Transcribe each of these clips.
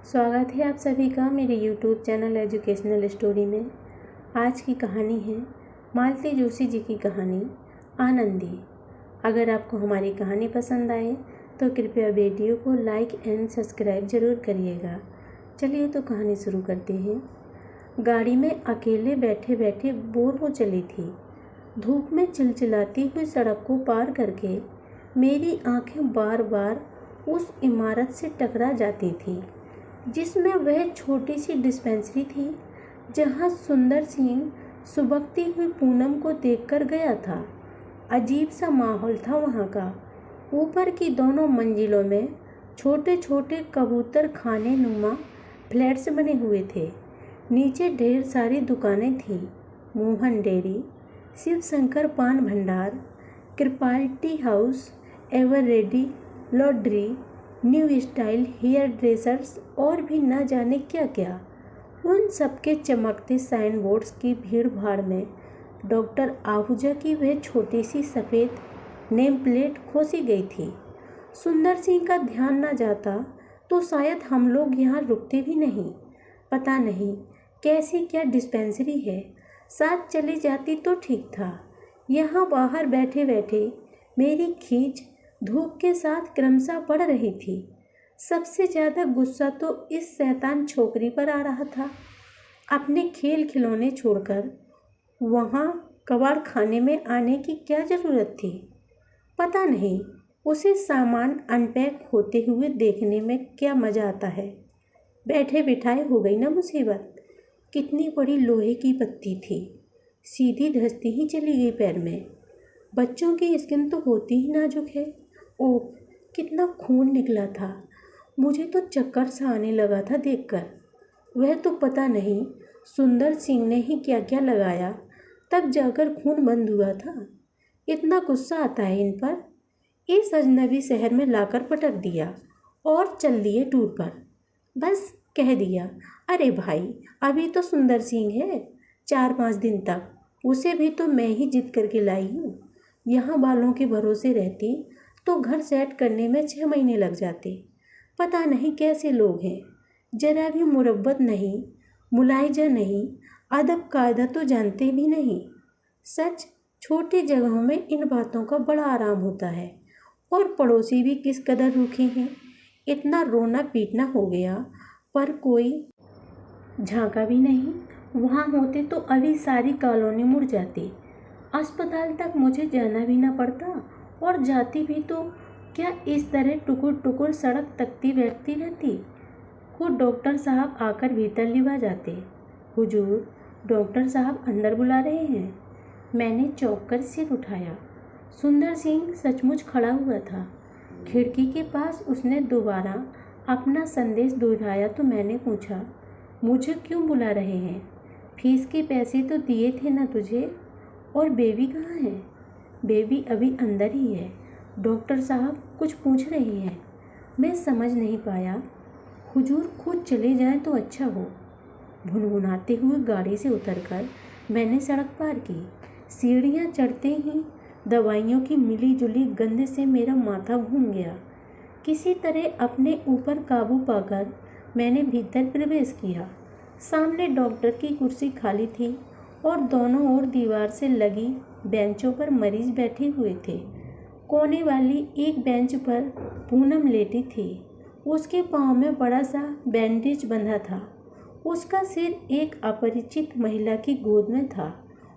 स्वागत है आप सभी का मेरे YouTube चैनल एजुकेशनल स्टोरी में। आज की कहानी है मालती जोशी जी की कहानी आनंदी। अगर आपको हमारी कहानी पसंद आए तो कृपया वीडियो को लाइक एंड सब्सक्राइब ज़रूर करिएगा। चलिए तो कहानी शुरू करते हैं। गाड़ी में अकेले बैठे बैठे बोर हो चली थी। धूप में चिलचिलाती हुई सड़क को पार करके मेरी आंखें बार बार उस इमारत से टकरा जाती थी जिसमें वह छोटी सी डिस्पेंसरी थी जहां सुंदर सिंह सुबकती हुई पूनम को देखकर गया था। अजीब सा माहौल था वहां का। ऊपर की दोनों मंजिलों में छोटे छोटे कबूतर खाने नुमा फ्लैट्स बने हुए थे। नीचे ढेर सारी दुकानें थीं। Mohan dairy, Shiv Shankar Paan Bhandar, Kripal tea house, ever ready laundry, new style hair dressers और भी न जाने क्या क्या। उन सबके चमकते साइन बोर्ड्स की भीड़ भाड़ में डॉक्टर आहूजा की वह छोटी सी सफ़ेद नेम प्लेट खोसी गई थी। सुंदर सिंह का ध्यान न जाता तो शायद हम लोग यहाँ रुकते भी नहीं। पता नहीं कैसी क्या डिस्पेंसरी है, साथ चली जाती तो ठीक था। यहाँ बाहर बैठे बैठे मेरी खींच धूप के साथ क्रमशः बढ़ रही थी। सबसे ज़्यादा गुस्सा तो इस शैतान छोकरी पर आ रहा था। अपने खेल खिलौने छोड़कर वहाँ कबाड़ खाने में आने की क्या ज़रूरत थी। पता नहीं उसे सामान अनपैक होते हुए देखने में क्या मज़ा आता है। बैठे बिठाए हो गई ना मुसीबत। कितनी बड़ी लोहे की पत्ती थी, सीधी धंसती ही चली गई पैर में। बच्चों की स्किन तो होती ही नाजुक है। ओह, कितना खून निकला था। मुझे तो चक्कर सा आने लगा था देखकर। वह तो पता नहीं सुंदर सिंह ने ही क्या क्या लगाया, तब जाकर खून बंद हुआ था। इतना गुस्सा आता है इन पर। इस अजनबी शहर में लाकर पटक दिया और चल दिए टूर पर। बस कह दिया, अरे भाई अभी तो सुंदर सिंह है, 4-5 दिन तक। उसे भी तो मैं ही जिद करके लाई हूँ। यहाँ वालों के भरोसे रहती तो घर सेट करने में 6 महीने लग जाते। पता नहीं कैसे लोग हैं, जरा भी मुरब्बत नहीं, मुलाहिजा नहीं, अदब कायदा तो जानते भी नहीं। सच, छोटी जगहों में इन बातों का बड़ा आराम होता है। और पड़ोसी भी किस कदर रूखे हैं। इतना रोना पीटना हो गया पर कोई झांका भी नहीं। वहाँ होते तो अभी सारी कॉलोनी मुड़ जाती। अस्पताल तक मुझे जाना भी ना पड़ता, और जाती भी तो क्या इस तरह टुकुर टुकुर सड़क तकती बैठती रहती। खुद डॉक्टर साहब आकर भीतर लिवा जाते। हुजूर, डॉक्टर साहब अंदर बुला रहे हैं। मैंने चौंक कर सिर उठाया। सुंदर सिंह सचमुच खड़ा हुआ था। खिड़की के पास उसने दोबारा अपना संदेश दोहराया तो मैंने पूछा, मुझे क्यों बुला रहे हैं? फीस के पैसे तो दिए थे ना तुझे? और बेबी कहाँ है? बेबी अभी अंदर ही है। डॉक्टर साहब कुछ पूछ रहे हैं। मैं समझ नहीं पाया। हुजूर खुद चले जाएं तो अच्छा हो। भुनभुनाते हुए गाड़ी से उतरकर मैंने सड़क पार की। सीढ़ियाँ चढ़ते ही दवाइयों की मिली जुली गंध से मेरा माथा घूम गया। किसी तरह अपने ऊपर काबू पाकर मैंने भीतर प्रवेश किया। सामने डॉक्टर की कुर्सी खाली थी और दोनों ओर दीवार से लगी बेंचों पर मरीज बैठे हुए थे। कोने वाली एक बेंच पर पूनम लेटी थी। उसके पाँव में बड़ा सा बैंडेज बंधा था। उसका सिर एक अपरिचित महिला की गोद में था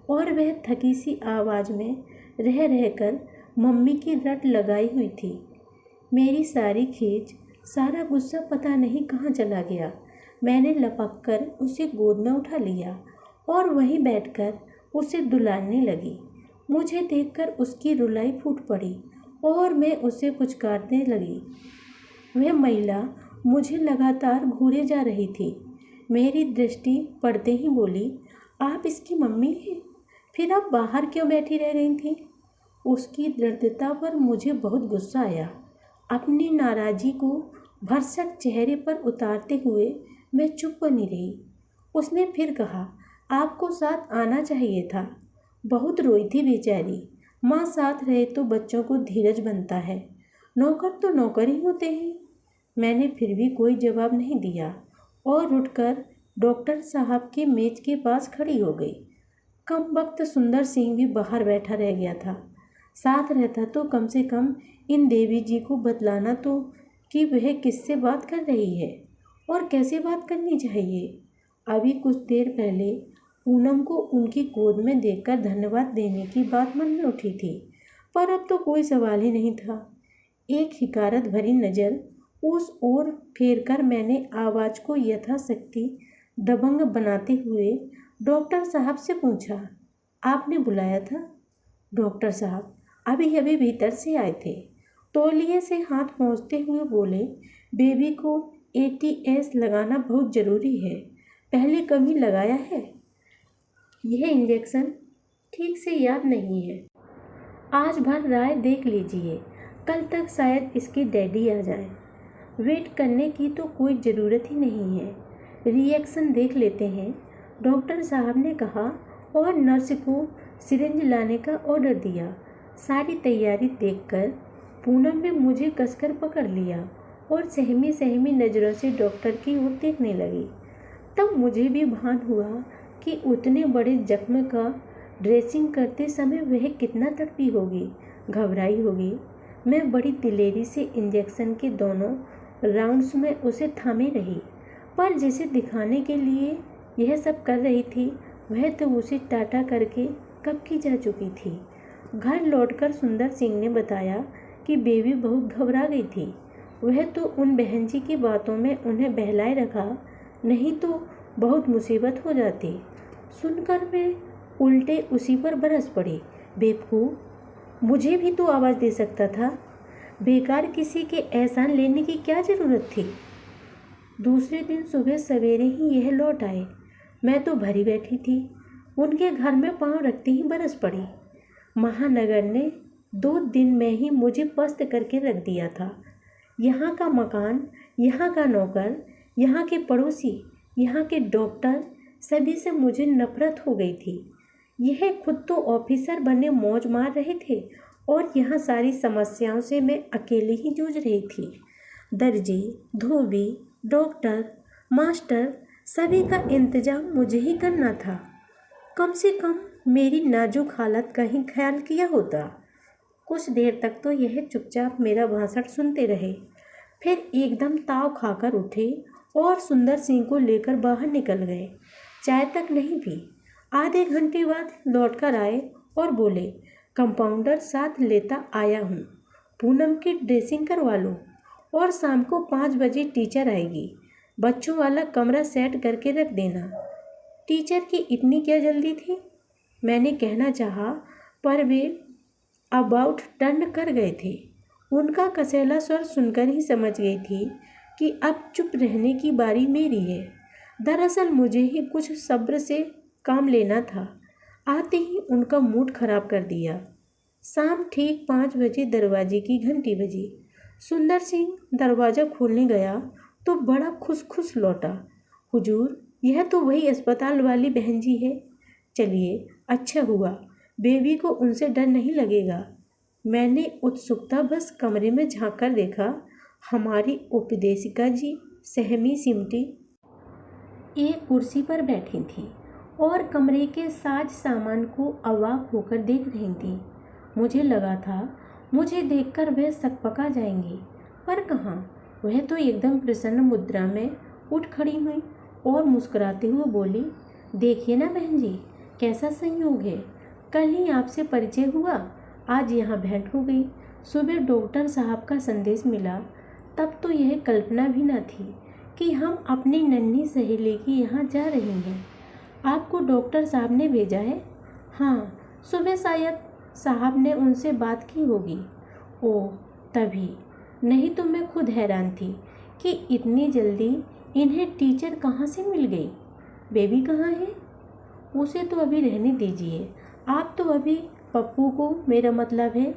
और वह थकी सी आवाज़ में रह रहकर मम्मी की रट लगाई हुई थी। मेरी सारी खींच, सारा गुस्सा पता नहीं कहाँ चला गया। मैंने लपक कर उसे गोद में उठा लिया और वहीं बैठकर उसे दुलारने लगी। मुझे देखकर उसकी रुलाई फूट पड़ी और मैं उसे पुचकारने लगी। वह महिला मुझे लगातार घूरे जा रही थी। मेरी दृष्टि पड़ते ही बोली, आप इसकी मम्मी हैं? फिर आप बाहर क्यों बैठी रह गई थी? उसकी दृढ़ता पर मुझे बहुत गुस्सा आया। अपनी नाराज़गी को भरसक चेहरे पर उतारते हुए मैं चुप बनी रही। उसने फिर कहा, आपको साथ आना चाहिए था। बहुत रोई थी बेचारी। माँ साथ रहे तो बच्चों को धीरज बनता है। नौकर तो नौकर ही होते हैं। मैंने फिर भी कोई जवाब नहीं दिया और उठकर डॉक्टर साहब के मेज के पास खड़ी हो गई। कम वक्त सुंदर सिंह भी बाहर बैठा रह गया था। साथ रहता तो कम से कम इन देवी जी को बतलाना तो कि वह किससे बात कर रही है और कैसे बात करनी चाहिए। अभी कुछ देर पहले पूनम को उनकी गोद में देखकर धन्यवाद देने की बात मन में उठी थी, पर अब तो कोई सवाल ही नहीं था। एक हिकारत भरी नज़र उस ओर फेरकर मैंने आवाज़ को यथाशक्ति दबंग बनाते हुए डॉक्टर साहब से पूछा, आपने बुलाया था? डॉक्टर साहब अभी अभी भीतर से आए थे। तौलिए से हाथ पहुँचते हुए बोले, बेबी को ATS लगाना बहुत ज़रूरी है। पहले कभी लगाया है? यह इंजेक्शन ठीक से याद नहीं है। आज भर राय देख लीजिए, कल तक शायद इसके डैडी आ जाएं। वेट करने की तो कोई ज़रूरत ही नहीं है, रिएक्शन देख लेते हैं, डॉक्टर साहब ने कहा और नर्स को सिरिंज लाने का ऑर्डर दिया। सारी तैयारी देखकर पूनम ने मुझे कसकर पकड़ लिया और सहमी सहमी नज़रों से डॉक्टर की ओर देखने लगी। तब मुझे भी भान हुआ कि उतने बड़े जख्म का ड्रेसिंग करते समय वह कितना तड़पी होगी, घबराई होगी। मैं बड़ी दिलेरी से इंजेक्शन के दोनों राउंड्स में उसे थामे रही, पर जिसे दिखाने के लिए यह सब कर रही थी वह तो उसे टाटा करके कब की जा चुकी थी। घर लौटकर सुंदर सिंह ने बताया कि बेबी बहुत घबरा गई थी। वह तो उन बहन जी की बातों में उन्हें बहलाए रखा, नहीं तो बहुत मुसीबत हो जाती। सुनकर मैं उल्टे उसी पर बरस पड़ी, बेवकूफ़, मुझे भी तो आवाज़ दे सकता था। बेकार किसी के एहसान लेने की क्या ज़रूरत थी। दूसरे दिन सुबह सवेरे ही यह लौट आए। मैं तो भरी बैठी थी, उनके घर में पाँव रखते ही बरस पड़ी। महानगर ने 2 दिन में ही मुझे पस्त करके रख दिया था। यहाँ का मकान, यहाँ का नौकर, यहाँ के पड़ोसी, यहाँ के डॉक्टर, सभी से मुझे नफरत हो गई थी। यह खुद तो ऑफिसर बने मौज मार रहे थे और यहाँ सारी समस्याओं से मैं अकेले ही जूझ रही थी। दर्जी, धोबी, डॉक्टर, मास्टर, सभी का इंतजाम मुझे ही करना था। कम से कम मेरी नाजुक हालत का ही ख्याल किया होता। कुछ देर तक तो यह चुपचाप मेरा भाषण सुनते रहे, फिर एकदम ताव खाकर उठे और सुंदर सिंह को लेकर बाहर निकल गए। चाय तक नहीं पी। आधे घंटे बाद लौटकर आए और बोले, कंपाउंडर साथ लेता आया हूँ, पूनम की ड्रेसिंग करवा लो और शाम को 5 बजे टीचर आएगी, बच्चों वाला कमरा सेट करके रख देना। टीचर की इतनी क्या जल्दी थी, मैंने कहना चाहा, पर वे अबाउट टर्न कर गए थे। उनका कसेला स्वर सुनकर ही समझ गई थी कि अब चुप रहने की बारी मेरी है। दरअसल मुझे ही कुछ सब्र से काम लेना था। आते ही उनका मूड खराब कर दिया। शाम ठीक 5 बजे दरवाजे की घंटी बजी। सुंदर सिंह दरवाज़ा खोलने गया तो बड़ा खुश लौटा। हुजूर, यह तो वही अस्पताल वाली बहन जी है। चलिए, अच्छा हुआ, बेबी को उनसे डर नहीं लगेगा। मैंने उत्सुकता बस कमरे में झांक कर देखा। हमारी उपदेशिका जी सहमी सिमटी एक कुर्सी पर बैठी थी और कमरे के साज सामान को अवाक होकर देख रही थी। मुझे लगा था मुझे देखकर वह सकपका जाएंगी, पर कहाँ, वह तो एकदम प्रसन्न मुद्रा में उठ खड़ी हुई और मुस्कुराते हुए बोली, देखिए ना बहन जी, कैसा संयोग है, कल ही आपसे परिचय हुआ, आज यहाँ भेंट हो गई। सुबह डॉक्टर साहब का संदेश मिला, तब तो यह कल्पना भी न थी कि हम अपनी नन्ही सहेली की यहाँ जा रही हैं। आपको डॉक्टर साहब ने भेजा है? हाँ, सुबह शायद साहब ने उनसे बात की होगी। ओह, तभी, नहीं तो मैं खुद हैरान थी कि इतनी जल्दी इन्हें टीचर कहाँ से मिल गई। बेबी कहाँ है? उसे तो अभी रहने दीजिए, आप तो अभी पप्पू को, मेरा मतलब है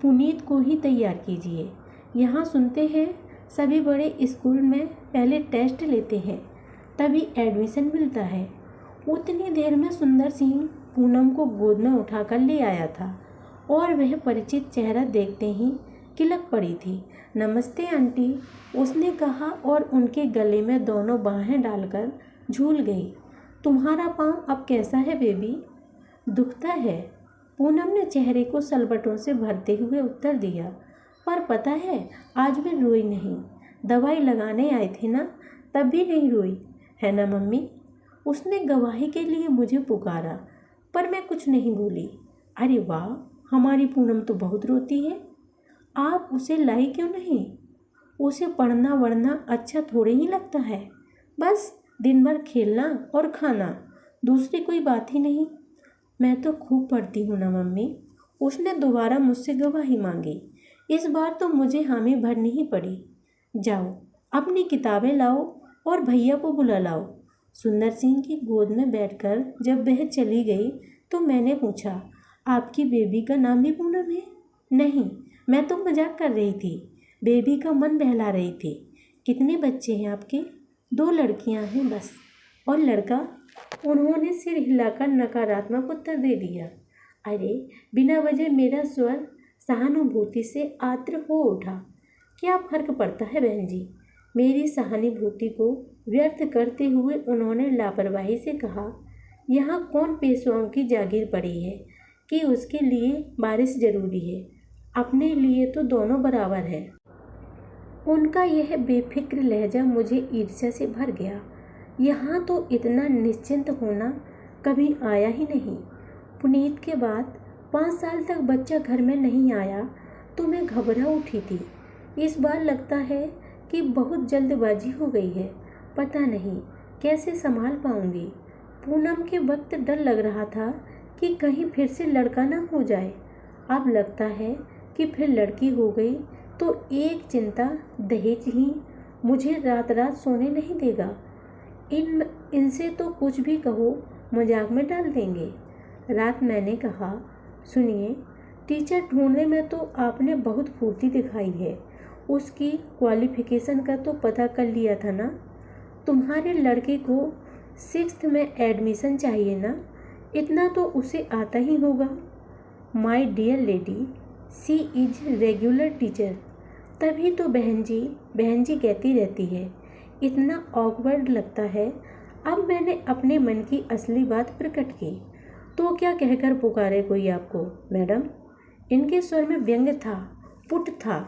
पुनीत को ही तैयार कीजिए। यहाँ सुनते हैं सभी बड़े स्कूल में पहले टेस्ट लेते हैं, तभी एडमिशन मिलता है। उतनी देर में सुंदर सिंह पूनम को गोद में उठाकर ले आया था और वह परिचित चेहरा देखते ही किलक पड़ी थी। नमस्ते आंटी, उसने कहा और उनके गले में दोनों बाहें डालकर झूल गई। तुम्हारा पाँव अब कैसा है बेबी? दुखता है, पूनम ने चेहरे को सलबटों से भरते हुए उत्तर दिया। पर पता है, आज मैं रोई नहीं। दवाई लगाने आए थे ना, तब भी नहीं रोई, है ना मम्मी? उसने गवाही के लिए मुझे पुकारा, पर मैं कुछ नहीं बोली। अरे वाह, हमारी पूनम तो बहुत रोती है। आप उसे लाई क्यों नहीं? उसे पढ़ना वढ़ना अच्छा थोड़े ही लगता है। बस दिन भर खेलना और खाना, दूसरी कोई बात ही नहीं। मैं तो खूब पढ़ती हूँ ना मम्मी। उसने दोबारा मुझसे गवाही मांगी। इस बार तो मुझे हामी भरनी ही पड़ी। जाओ, अपनी किताबें लाओ और भैया को बुला लाओ। सुंदर सिंह की गोद में बैठकर जब वह चली गई तो मैंने पूछा, आपकी बेबी का नाम भी पूनम है? नहीं, मैं तो मजाक कर रही थी, बेबी का मन बहला रही थी। कितने बच्चे हैं आपके? 2 लड़कियां हैं बस। और लड़का? उन्होंने सिर हिलाकर नकारात्मक उत्तर दे दिया। अरे, बिना वजह मेरा स्वर सहानुभूति से आर्द्र हो उठा। क्या फर्क पड़ता है बहन जी? मेरी सहानुभूति को व्यर्थ करते हुए उन्होंने लापरवाही से कहा, यहाँ कौन पेशवाओं की जागीर पड़ी है कि उसके लिए बारिश जरूरी है? अपने लिए तो दोनों बराबर है। उनका यह बेफिक्र लहजा मुझे ईर्ष्या से भर गया। यहाँ तो इतना निश्चिंत होना कभी आया ही नहीं। पुनीत के बाद 5 साल तक बच्चा घर में नहीं आया तो मैं घबरा उठी थी। इस बार लगता है कि बहुत जल्दबाजी हो गई है। पता नहीं कैसे संभाल पाऊंगी। पूनम के वक्त डर लग रहा था कि कहीं फिर से लड़का ना हो जाए। अब लगता है कि फिर लड़की हो गई तो एक चिंता दहेज ही मुझे रात रात सोने नहीं देगा। इनसे तो कुछ भी कहो मजाक में डाल देंगे। रात मैंने कहा, सुनिए, टीचर ढूंढने में तो आपने बहुत फुर्ती दिखाई है। उसकी क्वालिफिकेशन का तो पता कर लिया था ना? तुम्हारे लड़के को 6th में एडमिशन चाहिए ना? इतना तो उसे आता ही होगा। My dear lady, she is regular teacher. तभी तो बहन जी कहती रहती है। इतना ऑकवर्ड लगता है। अब मैंने अपने मन की असली बात प्रकट की। तो क्या कहकर पुकारे कोई आपको, मैडम? इनके स्वर में व्यंग्य था, पुट था।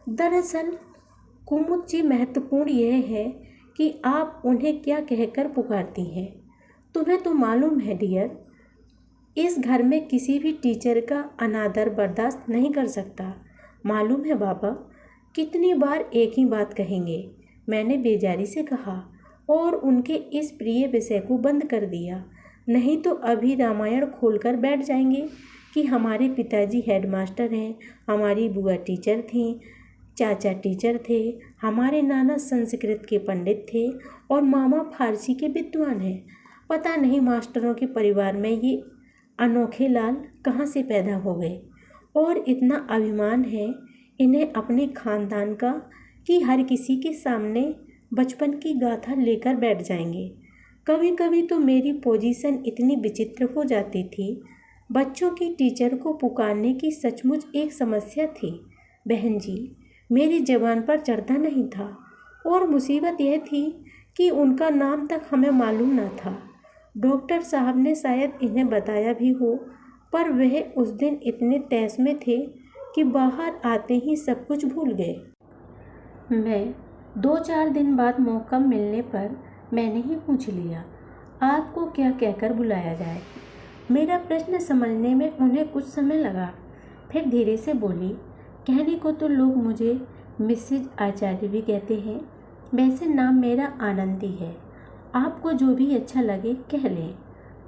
दरअसल कुमुद जी, महत्वपूर्ण यह है कि आप उन्हें क्या कहकर पुकारती हैं। तुम्हें तो मालूम है डियर, इस घर में किसी भी टीचर का अनादर बर्दाश्त नहीं कर सकता। मालूम है बाबा, कितनी बार एक ही बात कहेंगे? मैंने बेजारी से कहा और उनके इस प्रिय विषय को बंद कर दिया। नहीं तो अभी रामायण खोलकर बैठ जाएंगे कि हमारे पिताजी हेडमास्टर हैं, हमारी बुआ टीचर थीं, चाचा टीचर थे, हमारे नाना संस्कृत के पंडित थे और मामा फारसी के विद्वान हैं। पता नहीं मास्टरों के परिवार में ये अनोखे लाल कहाँ से पैदा हो गए। और इतना अभिमान है इन्हें अपने खानदान का कि हर किसी के सामने बचपन की गाथा लेकर बैठ जाएंगे। कभी कभी तो मेरी पोजीशन इतनी विचित्र हो जाती थी। बच्चों की टीचर को पुकारने की सचमुच एक समस्या थी। बहन जी, मेरी ज़बान पर चढ़ता नहीं था। और मुसीबत यह थी कि उनका नाम तक हमें मालूम न था। डॉक्टर साहब ने शायद इन्हें बताया भी हो, पर वह उस दिन इतने तैस में थे कि बाहर आते ही सब कुछ भूल गए। मैं 2-4 दिन बाद मौका मिलने पर मैंने ही पूछ लिया, आपको क्या कहकर बुलाया जाए? मेरा प्रश्न समझने में उन्हें कुछ समय लगा। फिर धीरे से बोली, कहने को तो लोग मुझे मिसेज आचार्य भी कहते हैं। वैसे नाम मेरा आनंदी है। आपको जो भी अच्छा लगे कह लें।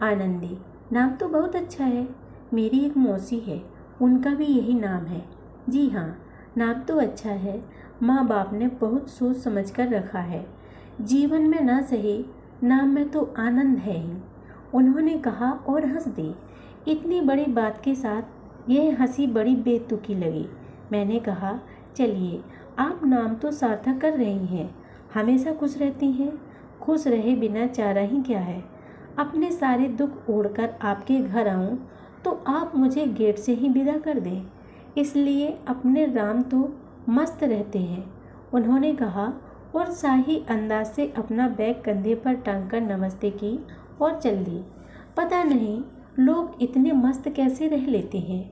आनंदी नाम तो बहुत अच्छा है। मेरी एक मौसी है, उनका भी यही नाम है। जी हाँ, नाम तो अच्छा है। माँ बाप ने बहुत सोच समझ कर रखा है। जीवन में ना सही, नाम में तो आनंद है ही, उन्होंने कहा और हंस दी। इतनी बड़ी बात के साथ यह हंसी बड़ी बेतुकी लगी। मैंने कहा, चलिए, आप नाम तो सार्थक कर रही हैं, हमेशा खुश रहती हैं। खुश रहे बिना चारा ही क्या है। अपने सारे दुख ओढ़कर आपके घर आऊं तो आप मुझे गेट से ही विदा कर दें। इसलिए अपने राम तो मस्त रहते हैं, उन्होंने कहा और शाही अंदाज से अपना बैग कंधे पर टांगकर नमस्ते की और चल दी। पता नहीं लोग इतने मस्त कैसे रह लेते हैं।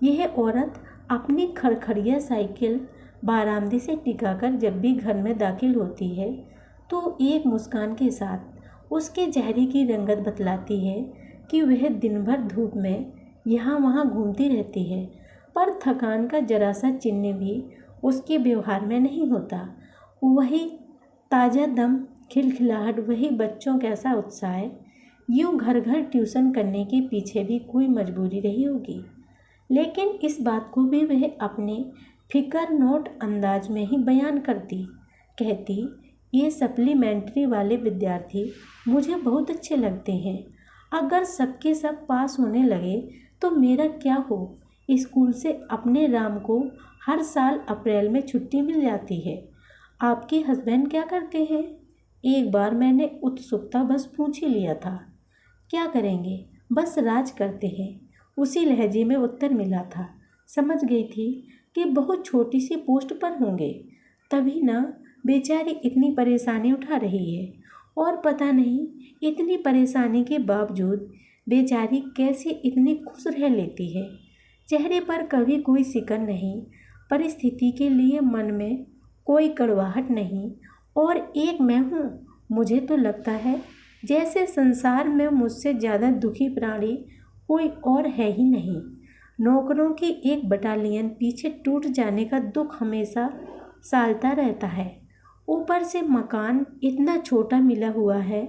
यह औरत अपनी खड़खड़िया साइकिल बारामदे से टिकाकर जब भी घर में दाखिल होती है तो एक मुस्कान के साथ उसके चेहरे की रंगत बतलाती है कि वह दिन भर धूप में यहाँ वहाँ घूमती रहती है, पर थकान का जरा सा चिन्ह भी उसके व्यवहार में नहीं होता। वही ताज़ा दम खिलखिलाहट, वही बच्चों कैसा उत्साह। यूँ घर घर ट्यूशन करने के पीछे भी कोई मजबूरी रही होगी, लेकिन इस बात को भी वह अपने फिकर नोट अंदाज में ही बयान करती। कहती, ये सप्लीमेंट्री वाले विद्यार्थी मुझे बहुत अच्छे लगते हैं। अगर सबके सब पास होने लगे तो मेरा क्या हो। स्कूल से अपने राम को हर साल अप्रैल में छुट्टी मिल जाती है। आपके हस्बैंड क्या करते हैं? एक बार मैंने उत्सुकता बस पूछ ही लिया था। क्या करेंगे, बस राज करते हैं, उसी लहजे में उत्तर मिला था। समझ गई थी कि बहुत छोटी सी पोस्ट पर होंगे, तभी ना बेचारी इतनी परेशानी उठा रही है। और पता नहीं इतनी परेशानी के बावजूद बेचारी कैसे इतनी खुश रह लेती है। चेहरे पर कभी कोई सिकन नहीं, परिस्थिति के लिए मन में कोई कड़वाहट नहीं। और एक मैं हूँ, मुझे तो लगता है जैसे संसार में मुझसे ज़्यादा दुखी प्राणी कोई और है ही नहीं। नौकरों की एक बटालियन पीछे टूट जाने का दुख हमेशा सालता रहता है। ऊपर से मकान इतना छोटा मिला हुआ है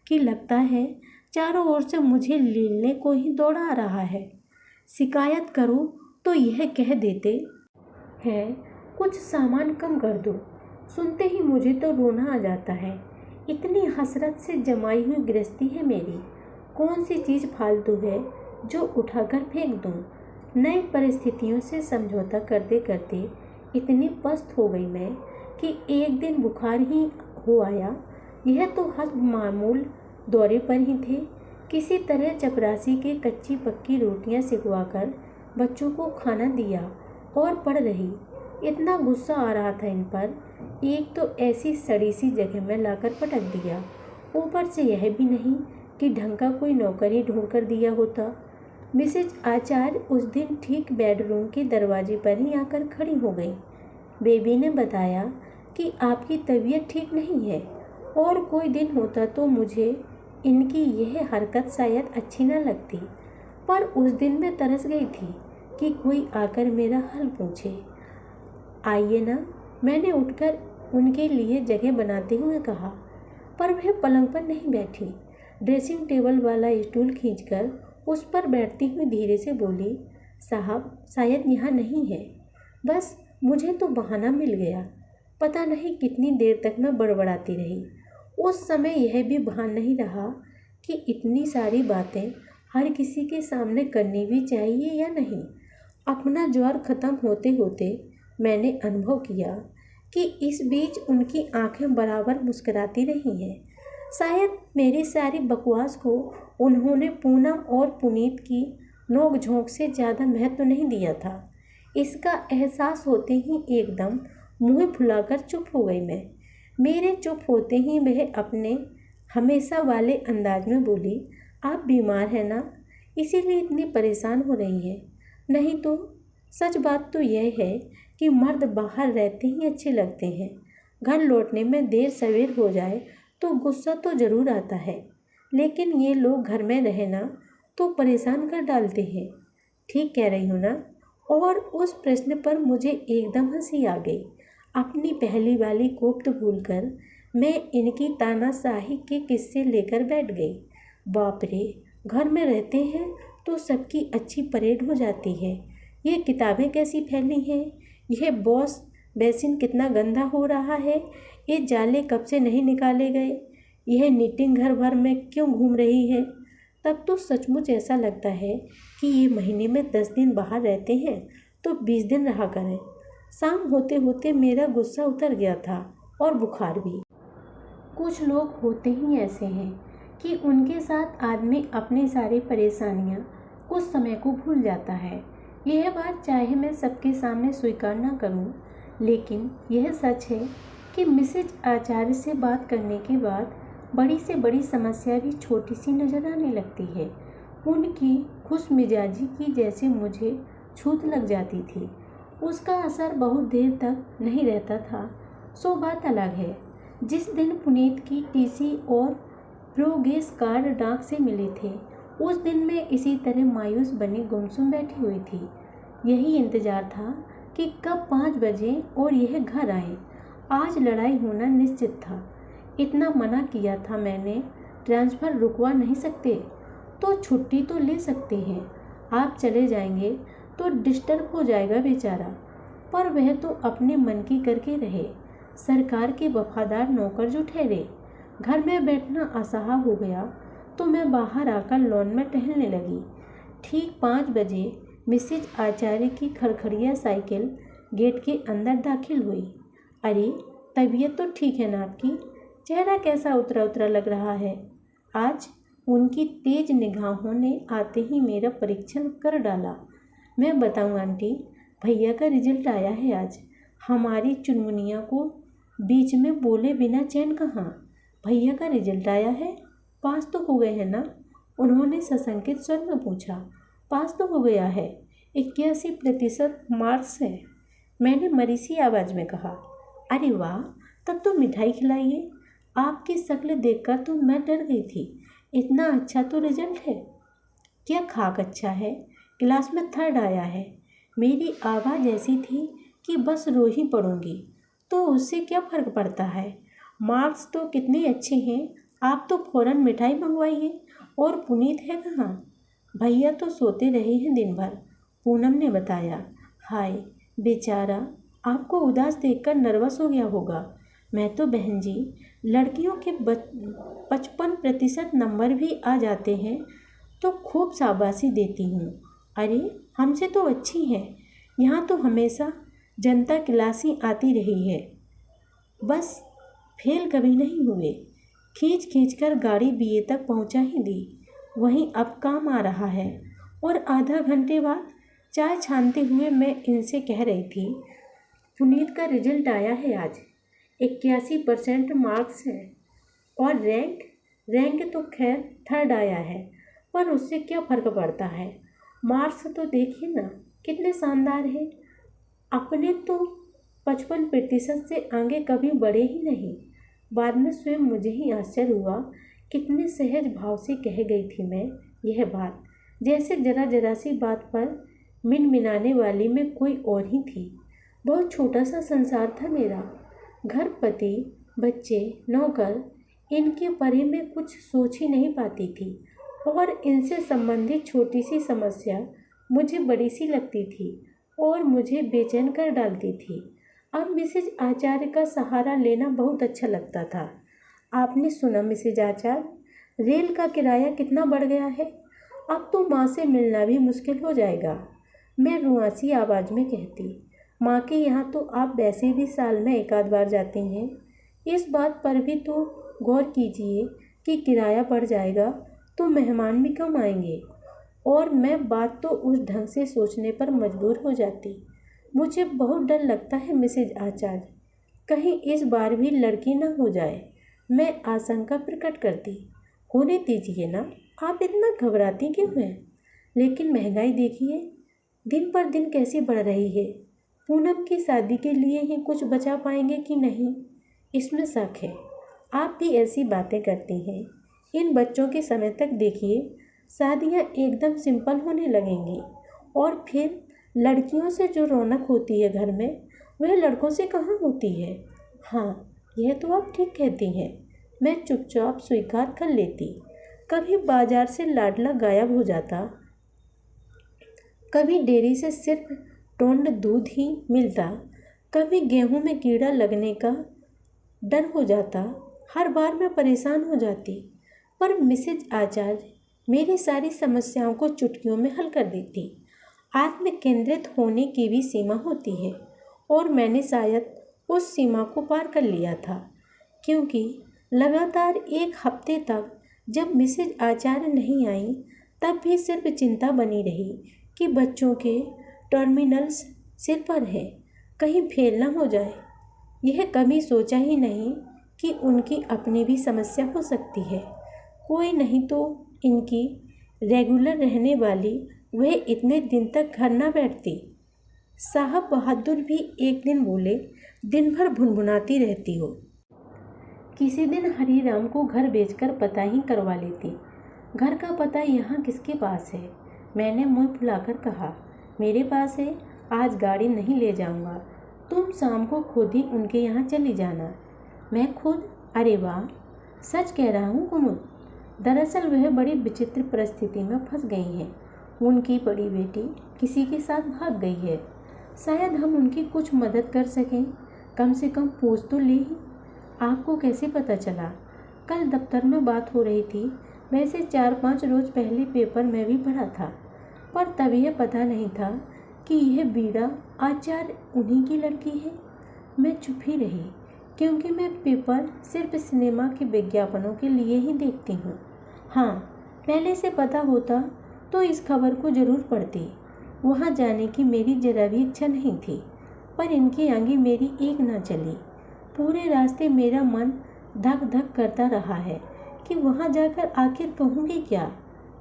कि लगता है चारों ओर से मुझे लेने को ही दौड़ा रहा है। शिकायत करो तो यह कह देते हैं कुछ सामान कम कर दो। सुनते ही मुझे तो रोना आ जाता है। इतनी हसरत से जमाई हुई गृहस्थी है मेरी, कौन सी चीज़ फालतू है जो उठाकर फेंक दूँ। नई परिस्थितियों से समझौता करते करते इतनी पस्त हो गई मैं कि एक दिन बुखार ही हो आया। यह तो हस्ब मामूल दौरे पर ही थे। किसी तरह चपरासी के कच्ची पक्की रोटियां सिकवाकर बच्चों को खाना दिया और पड़ रही। इतना गुस्सा आ रहा था इन पर, एक तो ऐसी सड़ी सी जगह में लाकर पटक दिया, ऊपर से यह भी नहीं कि ढंग का कोई नौकरी ढूंढ कर दिया होता। मिसेज आचार्य उस दिन ठीक बेडरूम के दरवाजे पर ही आकर खड़ी हो गई। बेबी ने बताया कि आपकी तबीयत ठीक नहीं है, और कोई दिन होता तो मुझे इनकी यह हरकत शायद अच्छी न लगती, पर उस दिन मैं तरस गई थी कि कोई आकर मेरा हाल पूछे। आइए ना, मैंने उठकर उनके लिए जगह बनाते हुए कहा, पर वह पलंग पर नहीं बैठी। ड्रेसिंग टेबल वाला स्टूल खींचकर उस पर बैठती हुई धीरे से बोली, साहब शायद यहाँ नहीं है, बस मुझे तो बहाना मिल गया। पता नहीं कितनी देर तक मैं बड़बड़ाती रही। उस समय यह भी भान नहीं रहा कि इतनी सारी बातें हर किसी के सामने करनी भी चाहिए या नहीं। अपना ज्वर ख़त्म होते होते मैंने अनुभव किया कि इस बीच उनकी आंखें बराबर मुस्कुराती रही हैं। शायद मेरी सारी बकवास को उन्होंने पूनम और पुनीत की नोक झोंक से ज़्यादा महत्व नहीं दिया था। इसका एहसास होते ही एकदम मुँह फुलाकर चुप हो गई मैं। मेरे चुप होते ही वह अपने हमेशा वाले अंदाज में बोली, आप बीमार हैं ना, इसीलिए इतनी परेशान हो रही हैं। नहीं तो सच बात तो यह है कि मर्द बाहर रहते ही अच्छे लगते हैं। घर लौटने में देर सवेर हो जाए तो गुस्सा तो ज़रूर आता है, लेकिन ये लोग घर में रहना तो परेशान कर डालते हैं। ठीक कह रही हूँ ना? और उस प्रश्न पर मुझे एकदम हंसी आ गई। अपनी पहली वाली कोफ्त भूलकर मैं इनकी तानाशाही के किस्से लेकर बैठ गई। बाप रे, घर में रहते हैं तो सबकी अच्छी परेड हो जाती है। ये किताबें कैसी फैली हैं, यह बॉस बेसिन कितना गंदा हो रहा है, ये जाले कब से नहीं निकाले गए, यह नीटिंग घर भर में क्यों घूम रही है। तब तो सचमुच ऐसा लगता है कि ये महीने में 10 दिन बाहर रहते हैं तो 20 दिन रहा करें। शाम होते होते मेरा गुस्सा उतर गया था और बुखार भी। कुछ लोग होते ही ऐसे हैं कि उनके साथ आदमी अपनी सारी परेशानियां कुछ समय को भूल जाता है। यह बात चाहे मैं सबके सामने स्वीकार न करूं, लेकिन यह सच है कि मिसेज आचार्य से बात करने के बाद बड़ी से बड़ी समस्या भी छोटी सी नजर आने लगती है। उनकी खुश मिजाजी की जैसे मुझे छूत लग जाती थी। उसका असर बहुत देर तक नहीं रहता था, सो बात अलग है। जिस दिन पुनीत की टीसी और प्रोग्रेस कार्ड डाक से मिले थे, उस दिन मैं इसी तरह मायूस बनी गुमसुम बैठी हुई थी। यही इंतजार था कि कब 5 बजे और यह घर आए। आज लड़ाई होना निश्चित था। इतना मना किया था मैंने, ट्रांसफ़र रुकवा नहीं सकते तो छुट्टी तो ले सकते हैं। आप चले जाएंगे तो डिस्टर्ब हो जाएगा बेचारा। पर वह तो अपने मन की करके रहे, सरकार के वफादार नौकर जो ठहरे। घर में बैठना असहा हो गया तो मैं बाहर आकर लॉन में टहलने लगी। ठीक 5 बजे मिसेज आचार्य की खड़खड़िया साइकिल गेट के अंदर दाखिल हुई। अरे, तबीयत तो ठीक है ना आपकी? चेहरा कैसा उतरा उतरा लग रहा है आज? उनकी तेज निगाहों ने आते ही मेरा परीक्षण कर डाला। मैं बताऊं आंटी, भैया का रिजल्ट आया है आज। हमारी चुनमुनिया को बीच में बोले बिना चैन कहाँ। भैया का रिजल्ट आया है? पास तो हो गए हैं ना? उन्होंने सशंकित स्वर में पूछा। पास तो हो गया है, 81% मार्क्स है, मैंने मरी सी आवाज़ में कहा। अरे वाह, तब तो मिठाई खिलाइए। आपकी शक्ल देखकर तो मैं डर गई थी। इतना अच्छा तो रिजल्ट है। क्या खाक अच्छा है, क्लास में 3rd आया है। मेरी आवाज़ ऐसी थी कि बस रो ही पड़ूंगी। तो उससे क्या फ़र्क पड़ता है? मार्क्स तो कितने अच्छे हैं। आप तो फ़ौरन मिठाई मंगवाइए। और पुनीत है कहाँ? भैया तो सोते रहे हैं दिन भर, पूनम ने बताया। हाय बेचारा, आपको उदास देखकर नर्वस हो गया होगा। मैं तो बहन जी, लड़कियों के 55% नंबर भी आ जाते हैं तो खूब शाबाशी देती हूँ। अरे, हमसे तो अच्छी है। यहाँ तो हमेशा जनता क्लासी आती रही है, बस फेल कभी नहीं हुए। खींच खींच कर गाड़ी बीए तक पहुँचा ही दी। वहीं अब काम आ रहा है। और आधा घंटे बाद चाय छानते हुए मैं इनसे कह रही थी, पुनीत का रिजल्ट आया है आज, 81% मार्क्स है। और रैंक तो खैर 3rd आया है, पर उससे क्या फ़र्क पड़ता है? मार्क्स तो देखिए ना कितने शानदार हैं। अपने तो 55% से आगे कभी बढ़े ही नहीं। बाद में स्वयं मुझे ही आश्चर्य हुआ, कितने सहज भाव से कह गई थी मैं यह बात, जैसे जरा जरा सी बात पर मिनमिनाने वाली मैं कोई और ही थी। बहुत छोटा सा संसार था मेरा। घर, पति, बच्चे, नौकर, इनके परे मैं कुछ सोच ही नहीं पाती थी। और इनसे संबंधित छोटी सी समस्या मुझे बड़ी सी लगती थी और मुझे बेचैन कर डालती थी। अब मिसेज आचार्य का सहारा लेना बहुत अच्छा लगता था। आपने सुना मिसेज आचार्य, रेल का किराया कितना बढ़ गया है? अब तो माँ से मिलना भी मुश्किल हो जाएगा, मैं रुआसी आवाज़ में कहती। माँ के यहाँ तो आप वैसे भी साल में 1 आध बार जाती हैं। इस बात पर भी तो गौर कीजिए कि किराया बढ़ जाएगा तो मेहमान भी कम आएंगे। और मैं बात तो उस ढंग से सोचने पर मजबूर हो जाती। मुझे बहुत डर लगता है मिसेज आचार्य, कहीं इस बार भी लड़की ना हो जाए। मैं आशंका प्रकट करती। होने दीजिए ना, आप इतना घबराती क्यों हैं? लेकिन महंगाई देखिए, दिन पर दिन कैसी बढ़ रही है। पूनम की शादी के लिए ही कुछ बचा पाएंगे कि नहीं, इसमें शक है। आप भी ऐसी बातें करती हैं। इन बच्चों के समय तक देखिए, शादियां एकदम सिंपल होने लगेंगी। और फिर लड़कियों से जो रौनक होती है घर में, वह लड़कों से कहाँ होती है। हाँ, यह तो आप ठीक कहती हैं। मैं चुपचाप स्वीकार कर लेती। कभी बाजार से लाडला गायब हो जाता, कभी डेयरी से सिर्फ टोंड दूध ही मिलता, कभी गेहूं में कीड़ा लगने का डर हो जाता। हर बार मैं परेशान हो जाती, पर मिसेज आचार्य मेरी सारी समस्याओं को चुटकियों में हल कर देती। आत्म केंद्रित होने की भी सीमा होती है, और मैंने शायद उस सीमा को पार कर लिया था, क्योंकि लगातार 1 हफ्ते तक जब मिसेज आचार्य नहीं आई, तब भी सिर्फ चिंता बनी रही कि बच्चों के टर्मिनल्स सिर पर है, कहीं फेल न हो जाए। यह कभी सोचा ही नहीं कि उनकी अपनी भी समस्या हो सकती है। कोई नहीं तो इनकी रेगुलर रहने वाली वह इतने दिन तक घर न बैठती। साहब बहादुर भी एक दिन बोले, दिन भर भुनभुनाती रहती हो। किसी दिन हरीराम को घर बेचकर पता ही करवा लेती। घर का पता यहाँ किसके पास है? मैंने मुंह फुलाकर कहा, मेरे पास है। आज गाड़ी नहीं ले जाऊँगा, तुम शाम को खुद ही उनके यहाँ चली जाना। मैं खुद? अरे वाह, सच कह रहा हूँ कुमुद। दरअसल वह बड़ी विचित्र परिस्थिति में फंस गई हैं। उनकी बड़ी बेटी किसी के साथ भाग गई है। शायद हम उनकी कुछ मदद कर सकें, कम से कम पूछ तो ले। आपको कैसे पता चला? कल दफ्तर में बात हो रही थी। वैसे 4-5 रोज पहले पेपर में भी पढ़ा था, पर तब यह पता नहीं था कि यह बीड़ा आचार्य उन्हीं की लड़की है। मैं चुप ही रही, क्योंकि मैं पेपर सिर्फ सिनेमा के विज्ञापनों के लिए ही देखती हूँ। हाँ, पहले से पता होता तो इस खबर को जरूर पढ़ती। वहाँ जाने की मेरी जरा भी इच्छा नहीं थी, पर इनके आगे मेरी एक ना चली। पूरे रास्ते मेरा मन धक धक करता रहा है कि वहाँ जाकर आखिर कहूँगी क्या।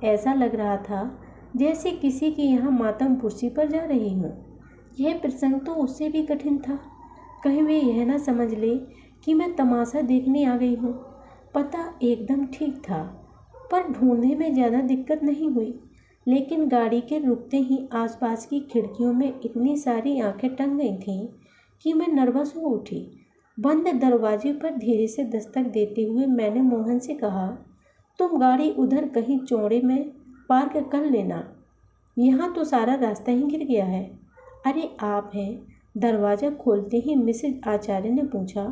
ऐसा लग रहा था जैसे किसी के यहाँ मातम कुर्सी पर जा रही हूँ। यह प्रसंग तो उससे भी कठिन था। कहीं वे यह ना समझ ले कि मैं तमाशा देखने आ गई हूँ। पता एकदम ठीक था, पर ढूंढने में ज़्यादा दिक्कत नहीं हुई। लेकिन गाड़ी के रुकते ही आसपास की खिड़कियों में इतनी सारी आंखें टंग गई थीं कि मैं नर्वस हो उठी। बंद दरवाजे पर धीरे से दस्तक देते हुए मैंने मोहन से कहा, तुम गाड़ी उधर कहीं चौड़े में पार्क कर लेना, यहाँ तो सारा रास्ता ही गिर गया है। अरे आप हैं? दरवाज़ा खोलते ही मिसेज आचार्य ने पूछा,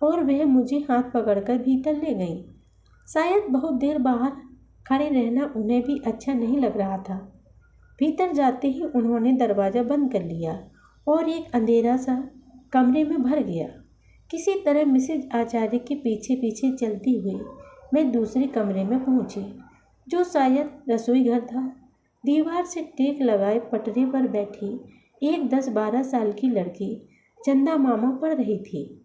और वह मुझे हाथ पकड़कर भीतर ले गई। शायद बहुत देर बाहर खड़े रहना उन्हें भी अच्छा नहीं लग रहा था। भीतर जाते ही उन्होंने दरवाज़ा बंद कर लिया और एक अंधेरा सा कमरे में भर गया। किसी तरह मिसेज आचार्य के पीछे पीछे चलती हुई मैं दूसरे कमरे में पहुंची, जो शायद रसोई घर था। दीवार से टेक लगाए पटरी पर बैठी एक 10-12 साल की लड़की चंदा मामा पढ़ रही थी।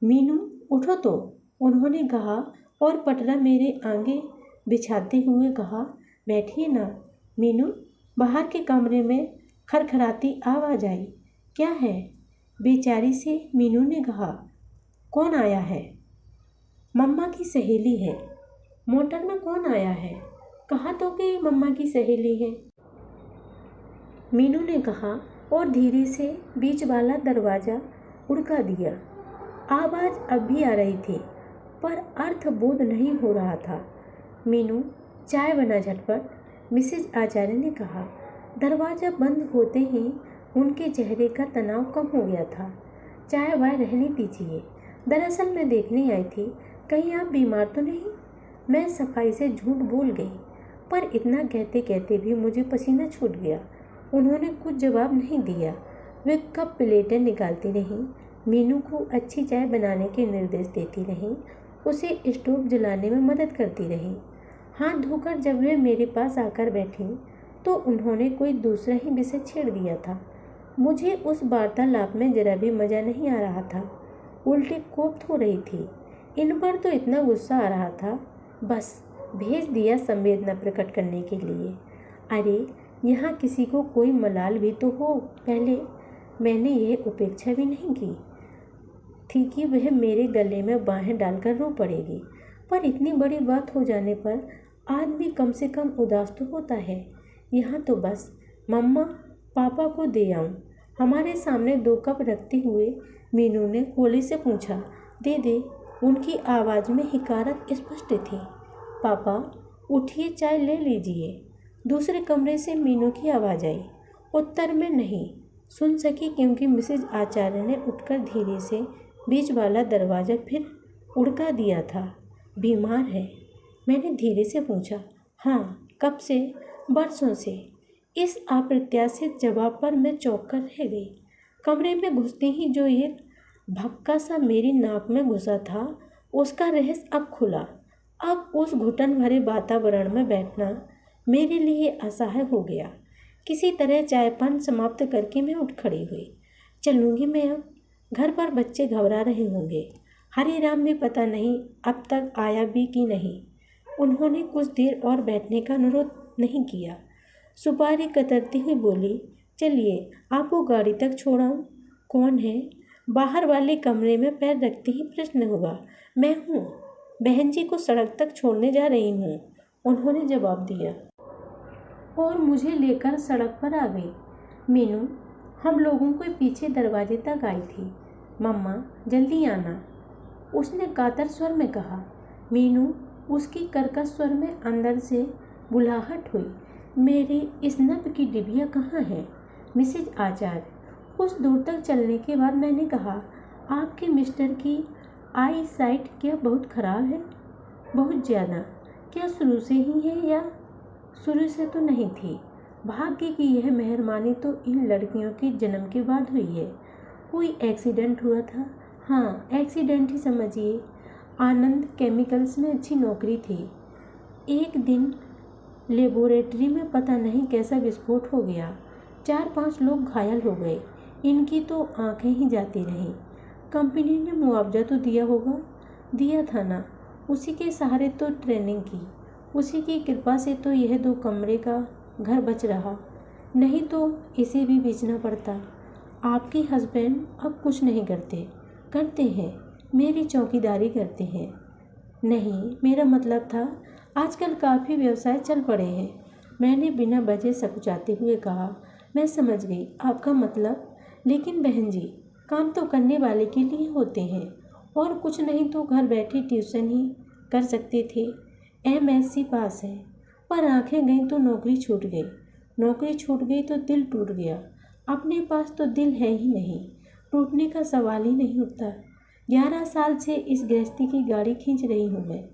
मीनू उठो तो, उन्होंने कहा और पटरा मेरे आगे बिछाते हुए कहा, बैठिए ना। मीनू, बाहर के कमरे में खरखराती आवाज़ आई। क्या है? बेचारी से मीनू ने कहा। कौन आया है? मम्मा की सहेली है। मोटर में कौन आया है? कहा तो कि मम्मा की सहेली है, मीनू ने कहा और धीरे से बीच वाला दरवाज़ा उड़का दिया। आवाज़ अब भी आ रही थी, पर अर्थ बोध नहीं हो रहा था। मीनू, चाय बना झटपट, मिसेज आचार्य ने कहा। दरवाज़ा बंद होते ही उनके चेहरे का तनाव कम हो गया था। चाय वाय रहने दीजिए, दरअसल मैं देखने आई थी, कहीं आप बीमार तो नहीं? मैं सफाई से झूठ बोल गई, पर इतना कहते कहते भी मुझे पसीना छूट गया। उन्होंने कुछ जवाब नहीं दिया। वे कप प्लेटें निकालती रहीं, मीनू को अच्छी चाय बनाने के निर्देश देती रहीं, उसे स्टोव जलाने में मदद करती रहीं। हाथ धोकर जब वे मेरे पास आकर बैठी तो उन्होंने कोई दूसरा ही विषय छेड़ दिया था। मुझे उस वार्तालाप में जरा भी मज़ा नहीं आ रहा था, उल्टी कोफ्त हो रही थी। इन पर तो इतना गुस्सा आ रहा था, बस भेज दिया संवेदना प्रकट करने के लिए। अरे यहाँ किसी को कोई मलाल भी तो हो। पहले मैंने यह उपेक्षा भी नहीं की थी कि वह मेरे गले में बाहें डालकर रो पड़ेगी, पर इतनी बड़ी बात हो जाने पर आदमी कम से कम उदास तो होता है। यहाँ तो बस मम्मा पापा को दे आऊँ। हमारे सामने 2 कप रखते हुए मीनू ने होली से पूछा, दे दे। उनकी आवाज़ में हिकारत स्पष्ट थी। पापा उठिए, चाय ले लीजिए। दूसरे कमरे से मीनू की आवाज़ आई। उत्तर में नहीं सुन सकी, क्योंकि मिसेज आचार्य ने उठकर धीरे से बीच वाला दरवाज़ा फिर उड़का दिया था। बीमार है? मैंने धीरे से पूछा। हाँ, कब से? बरसों से। इस अप्रत्याशित जवाब पर मैं चौंक कर रह गई। कमरे में घुसते ही जो एक भक्का सा मेरी नाक में घुसा था, उसका रहस्य अब खुला। अब उस घुटन भरे वातावरण में बैठना मेरे लिए असह्य हो गया। किसी तरह चाय पान समाप्त करके मैं उठ खड़ी हुई। चलूँगी मैं अब। घर पर बच्चे घबरा रहे होंगे। हरीराम भी पता नहीं अब तक आया भी कि नहीं। उन्होंने कुछ देर और बैठने का अनुरोध नहीं किया। सुपारी कतरती हुई बोली, चलिए आपको गाड़ी तक छोड़ाऊँ। कौन है? बाहर वाले कमरे में पैर रखते ही प्रश्न हुआ। मैं हूँ, बहन जी को सड़क तक छोड़ने जा रही हूँ, उन्होंने जवाब दिया और मुझे लेकर सड़क पर आ गई। मीनू हम लोगों के पीछे दरवाजे तक आई थी। मम्मा जल्दी आना, उसने कातर स्वर में कहा। मीनू उसकी कर्कश स्वर में अंदर से बुलाहट हुई। मेरी स्नब की डिबिया कहाँ है? मिसेज आचार्य। कुछ दूर तक चलने के बाद मैंने कहा, आपके मिस्टर की आई साइट क्या बहुत ख़राब है? बहुत ज़्यादा। क्या शुरू से ही है या? शुरू से तो नहीं थी। भाग्य की यह मेहरबानी तो इन लड़कियों के जन्म के बाद हुई है। कोई एक्सीडेंट हुआ था? हाँ, एक्सीडेंट ही समझिए। आनंद केमिकल्स में अच्छी नौकरी थी। एक दिन लेबोरेटरी में पता नहीं कैसा विस्फोट हो गया। 4-5 लोग घायल हो गए। इनकी तो आंखें ही जाती रहीं। कंपनी ने मुआवजा तो दिया होगा? दिया था ना, उसी के सहारे तो ट्रेनिंग की। उसी की कृपा से तो यह 2 कमरे का घर बच रहा, नहीं तो इसे भी बेचना पड़ता। आपके हस्बैंड अब कुछ नहीं करते? करते हैं, मेरी चौकीदारी करते हैं। नहीं, मेरा मतलब था आजकल काफ़ी व्यवसाय चल पड़े हैं। मैंने बिना वजह सकुचाते हुए कहा, मैं समझ गई आपका मतलब, लेकिन बहन जी काम तो करने वाले के लिए होते हैं, और कुछ नहीं तो घर बैठे ट्यूशन ही कर सकते थे। MSc पास है, पर आंखें गईं तो नौकरी छूट गई। नौकरी छूट गई तो दिल टूट गया। अपने पास तो दिल है ही नहीं, टूटने का सवाल ही नहीं उठता। 11 साल से इस गृहस्थी की गाड़ी खींच रही हूँ मैं।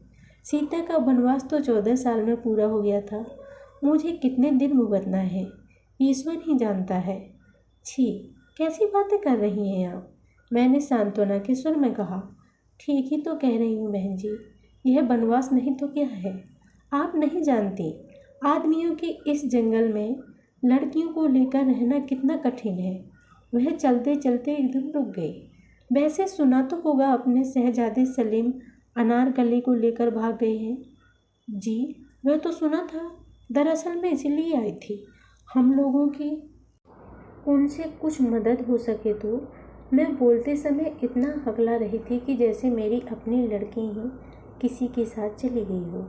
सीता का वनवास तो 14 साल में पूरा हो गया था। मुझे कितने दिन भुगतना है ईश्वर ही जानता है। छी, कैसी बातें कर रही हैं आप? मैंने सांत्वना के सुर में कहा। ठीक ही तो कह रही हूँ बहन जी, यह वनवास नहीं तो क्या है? आप नहीं जानती, आदमियों के इस जंगल में लड़कियों को लेकर रहना कितना कठिन है। वह चलते चलते एकदम रुक गई। वैसे सुना तो होगा अपने शहजादे सलीम अनारकली को लेकर भाग गए हैं। जी, वह तो सुना था। दरअसल मैं इसीलिए आई थी, हम लोगों की उनसे कुछ मदद हो सके तो। मैं बोलते समय इतना हकला रही थी कि जैसे मेरी अपनी लड़की ही किसी के साथ चली गई हो।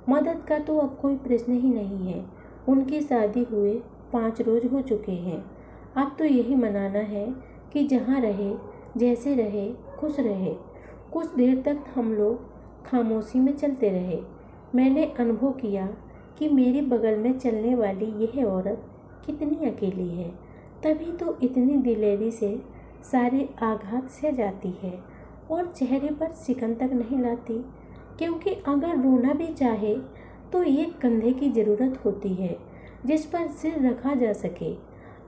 मदद का तो अब कोई प्रश्न ही नहीं है। उनकी शादी हुए 5 रोज हो चुके हैं। अब तो यही मनाना है कि जहाँ रहे, जैसे रहे, खुश रहे। कुछ देर तक हम लोग खामोशी में चलते रहे। मैंने अनुभव किया कि मेरे बगल में चलने वाली यह औरत कितनी अकेली है। तभी तो इतनी दिलेरी से सारे आघात सह जाती है और चेहरे पर सिकन तक नहीं लाती, क्योंकि अगर रोना भी चाहे तो एक कंधे की ज़रूरत होती है जिस पर सिर रखा जा सके।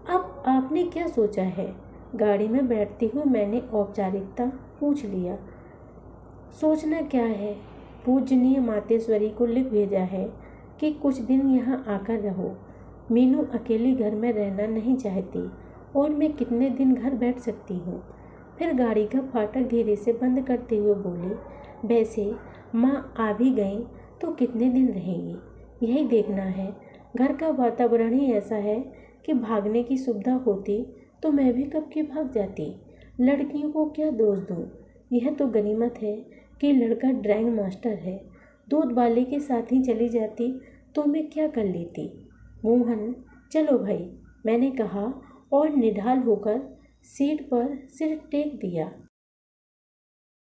अब आपने क्या सोचा है? गाड़ी में बैठते हुए मैंने औपचारिकता पूछ लिया। सोचना क्या है, पूजनीय मातेश्वरी को लिख भेजा है कि कुछ दिन यहाँ आकर रहो। मीनू अकेली घर में रहना नहीं चाहती और मैं कितने दिन घर बैठ सकती हूँ। फिर गाड़ी का फाटक धीरे से बंद करते हुए बोली, वैसे माँ आ भी गई तो कितने दिन रहेंगी, यही देखना है। घर का वातावरण ही ऐसा है कि भागने की सुविधा होती तो मैं भी कब की भाग जाती। लड़कियों को क्या दोष दूँ? यह तो गनीमत है कि लड़का ड्राइंग मास्टर है। दूध वाले के साथ ही चली जाती तो मैं क्या कर लेती। मोहन चलो भाई, मैंने कहा और निढाल होकर सीट पर सिर टेक दिया।